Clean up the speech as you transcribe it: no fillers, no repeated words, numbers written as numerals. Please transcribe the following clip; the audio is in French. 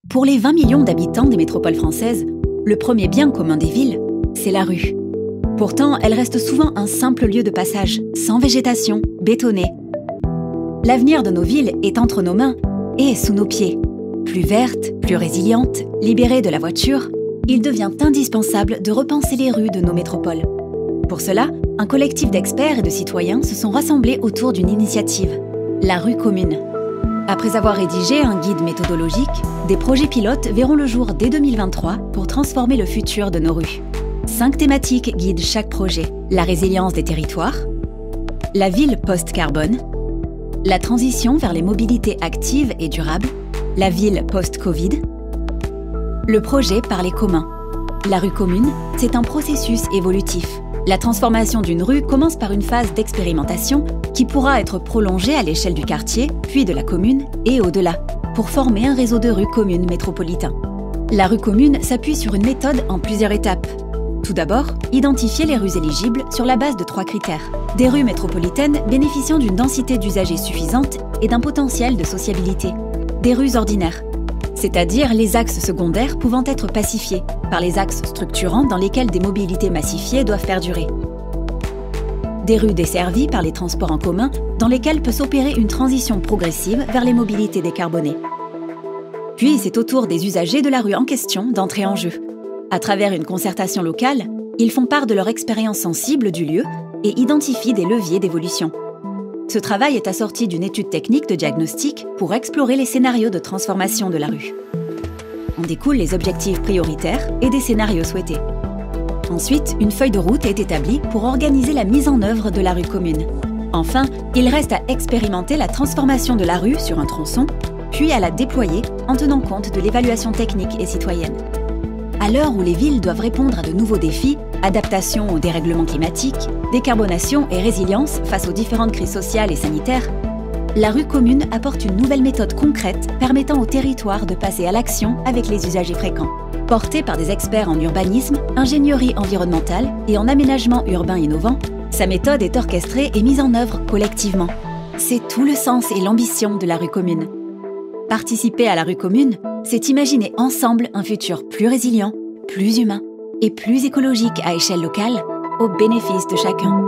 Pour les 20 millions d'habitants des métropoles françaises, le premier bien commun des villes, c'est la rue. Pourtant, elle reste souvent un simple lieu de passage, sans végétation, bétonné. L'avenir de nos villes est entre nos mains et sous nos pieds. Plus verte, plus résiliente, libérée de la voiture, il devient indispensable de repenser les rues de nos métropoles. Pour cela, un collectif d'experts et de citoyens se sont rassemblés autour d'une initiative, la rue commune. Après avoir rédigé un guide méthodologique, des projets pilotes verront le jour dès 2023 pour transformer le futur de nos rues. 5 thématiques guident chaque projet. La résilience des territoires, la ville post-carbone, la transition vers les mobilités actives et durables, la ville post-Covid, le projet par les communs. La rue commune, c'est un processus évolutif. La transformation d'une rue commence par une phase d'expérimentation qui pourra être prolongée à l'échelle du quartier, puis de la commune et au-delà, pour former un réseau de rues communes métropolitain. La rue commune s'appuie sur une méthode en plusieurs étapes. Tout d'abord, identifier les rues éligibles sur la base de 3 critères. Des rues métropolitaines bénéficiant d'une densité d'usagers suffisante et d'un potentiel de sociabilité. Des rues ordinaires, c'est-à-dire les axes secondaires pouvant être pacifiés par les axes structurants dans lesquels des mobilités massifiées doivent perdurer. Des rues desservies par les transports en commun dans lesquelles peut s'opérer une transition progressive vers les mobilités décarbonées. Puis c'est au tour des usagers de la rue en question d'entrer en jeu. À travers une concertation locale, ils font part de leur expérience sensible du lieu et identifient des leviers d'évolution. Ce travail est assorti d'une étude technique de diagnostic pour explorer les scénarios de transformation de la rue. En découlent les objectifs prioritaires et des scénarios souhaités. Ensuite, une feuille de route est établie pour organiser la mise en œuvre de la rue commune. Enfin, il reste à expérimenter la transformation de la rue sur un tronçon, puis à la déployer en tenant compte de l'évaluation technique et citoyenne. À l'heure où les villes doivent répondre à de nouveaux défis, adaptation au dérèglement climatique, décarbonation et résilience face aux différentes crises sociales et sanitaires, la rue commune apporte une nouvelle méthode concrète permettant au territoire de passer à l'action avec les usagers fréquents. Portée par des experts en urbanisme, ingénierie environnementale et en aménagement urbain innovant, sa méthode est orchestrée et mise en œuvre collectivement. C'est tout le sens et l'ambition de la rue commune. Participer à la rue commune, c'est imaginer ensemble un futur plus résilient, plus humain et plus écologique à échelle locale, au bénéfice de chacun.